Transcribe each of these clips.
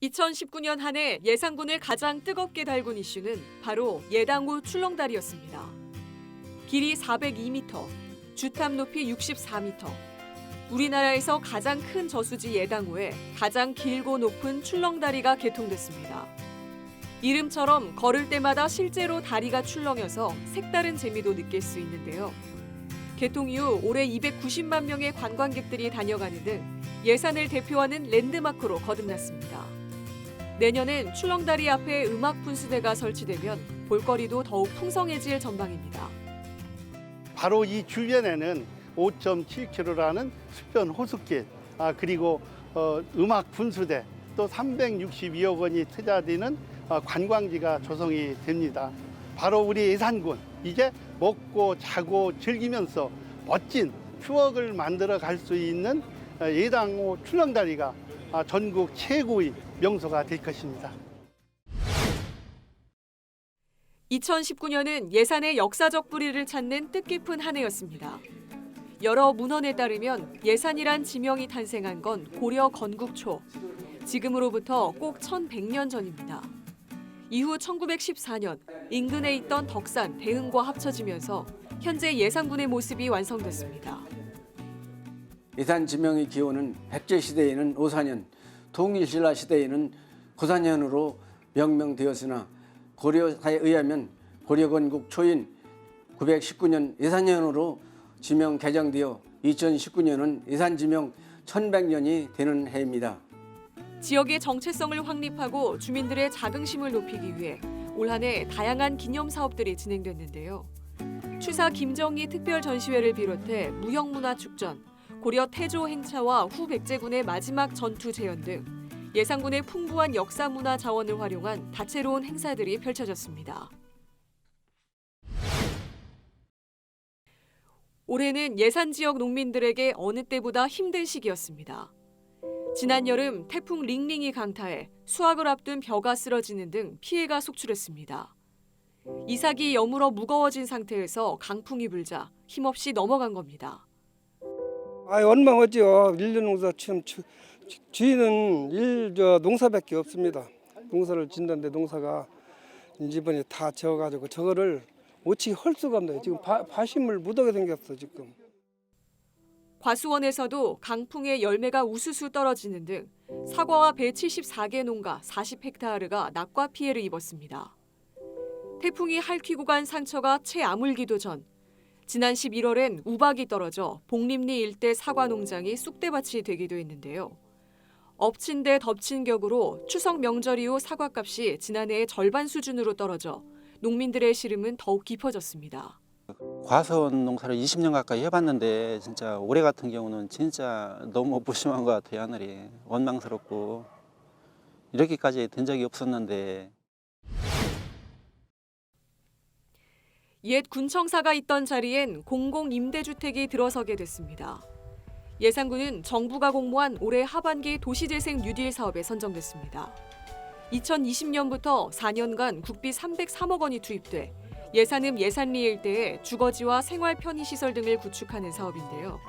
2019년 한 해 예산군을 가장 뜨겁게 달군 이슈는 바로 예당호 출렁다리였습니다. 길이 402m, 주탑 높이 64m. 우리나라에서 가장 큰 저수지 예당호에 가장 길고 높은 출렁다리가 개통됐습니다. 이름처럼 걸을 때마다 실제로 다리가 출렁여서 색다른 재미도 느낄 수 있는데요. 개통 이후 올해 290만 명의 관광객들이 다녀가는 등 예산을 대표하는 랜드마크로 거듭났습니다. 내년엔 출렁다리 앞에 음악 분수대가 설치되면 볼거리도 더욱 풍성해질 전망입니다. 바로 이 주변에는 5.7km라는 수변 호수길, 그리고 음악 분수대, 또 362억 원이 투자되는 관광지가 조성이 됩니다. 바로 우리 예산군, 이제 먹고 자고 즐기면서 멋진 추억을 만들어 갈 수 있는 예당호 출렁다리가 전국 최고의 명소가 될 것입니다. 2019년은 예산의 역사적 뿌리를 찾는 뜻깊은 한 해였습니다. 여러 문헌에 따르면 예산이란 지명이 탄생한 건 고려 건국 초, 지금으로부터 꼭 1100년 전입니다. 이후 1914년 인근에 있던 덕산, 대흥과 합쳐지면서 현재 예산군의 모습이 완성됐습니다. 예산 지명의 기원은 백제 시대에는 오산현, 통일신라 시대에는 고산현으로 명명되었으나 고려사에 의하면 고려 건국 초인 919년 예산년으로 지명 개정되어 2019년은 예산 지명 1100년이 되는 해입니다. 지역의 정체성을 확립하고 주민들의 자긍심을 높이기 위해 올 한 해 다양한 기념 사업들이 진행됐는데요. 추사 김정희 특별 전시회를 비롯해 무형문화축전, 고려 태조 행차와 후 백제군의 마지막 전투 재현 등 예산군의 풍부한 역사 문화 자원을 활용한 다채로운 행사들이 펼쳐졌습니다. 올해는 예산 지역 농민들에게 어느 때보다 힘든 시기였습니다. 지난 여름 태풍 링링이 강타해 수확을 앞둔 벼가 쓰러지는 등 피해가 속출했습니다. 이삭이 여물어 무거워진 상태에서 강풍이 불자 힘없이 넘어간 겁니다. 원망하죠. 일년농사 참 주인은 농사밖에 없습니다. 농사를 짓는데 농사가 이번에 다 져가지고 저거를 어찌 할 수가 없네요. 지금 바심을 묻어게 생겼어 지금. 과수원에서도 강풍에 열매가 우수수 떨어지는 등 사과와 배 74개 농가 40헥타르가 낙과 피해를 입었습니다. 태풍이 핥히고 간 상처가 채 아물기도 전 지난 11월엔 우박이 떨어져 복림리 일대 사과 농장이 쑥대밭이 되기도 했는데요. 엎친 데 덮친 격으로 추석 명절 이후 사과값이 지난해의 절반 수준으로 떨어져 농민들의 시름은 더욱 깊어졌습니다. 과수원 농사를 20년 가까이 해봤는데 진짜 올해 같은 경우는 진짜 너무 무심한 것 같아요. 하늘이 원망스럽고 이렇게까지 된 적이 없었는데. 옛 군청사가 있던 자리엔 공공임대주택이 들어서게 됐습니다. 예산군은 정부가 공모한 올해 하반기 도시재생 뉴딜 사업에 선정됐습니다. 2020년부터 4년간 국비 303억 원이 투입돼 예산읍 예산리 일대에 주거지와 생활 편의시설 등을 구축하는 사업인데요.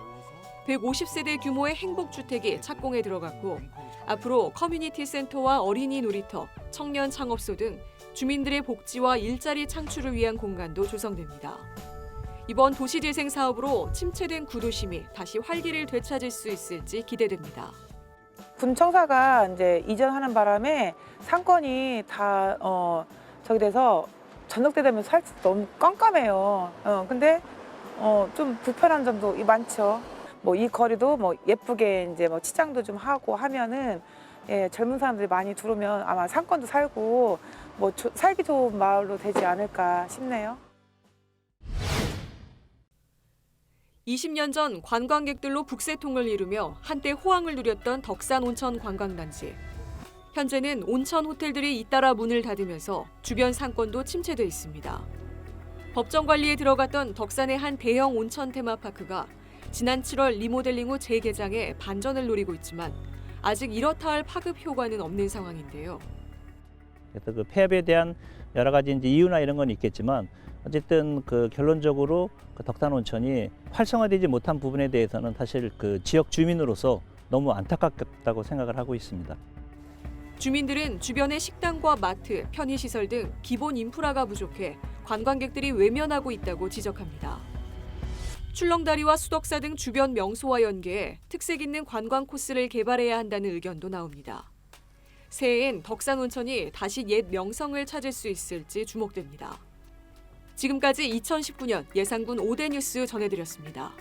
150세대 규모의 행복주택이 착공에 들어갔고 앞으로 커뮤니티 센터와 어린이 놀이터, 청년 창업소 등 주민들의 복지와 일자리 창출을 위한 공간도 조성됩니다. 이번 도시재생 사업으로 침체된 구도심이 다시 활기를 되찾을 수 있을지 기대됩니다. 군청사가 이제 이전하는 바람에 상권이 다 저기 돼서 저녁 때 되면 살짝 너무 깜깜해요. 근데 좀 불편한 점도 많죠. 뭐 이 거리도 뭐 예쁘게 이제 뭐 치장도 좀 하고 하면은 젊은 사람들이 많이 들어오면 아마 상권도 살고 뭐 살기 좋은 마을로 되지 않을까 싶네요. 20년 전 관광객들로 북새통을 이루며 한때 호황을 누렸던 덕산 온천 관광단지. 현재는 온천 호텔들이 잇따라 문을 닫으면서 주변 상권도 침체돼 있습니다. 법정 관리에 들어갔던 덕산의 한 대형 온천 테마파크가 지난 7월 리모델링 후 재개장에 반전을 노리고 있지만 아직 이렇다 할 파급 효과는 없는 상황인데요. 그래서 그 폐업에 대한 여러 가지 이제 이유나 이런 건 있겠지만 어쨌든 그 결론적으로 그 덕산 온천이 활성화되지 못한 부분에 대해서는 사실 그 지역 주민으로서 너무 안타깝다고 생각을 하고 있습니다. 주민들은 주변의 식당과 마트, 편의시설 등 기본 인프라가 부족해 관광객들이 외면하고 있다고 지적합니다. 출렁다리와 수덕사 등 주변 명소와 연계해 특색 있는 관광 코스를 개발해야 한다는 의견도 나옵니다. 새해엔 덕산 온천이 다시 옛 명성을 찾을 수 있을지 주목됩니다. 지금까지 2019년 예산군 5대 뉴스 전해드렸습니다.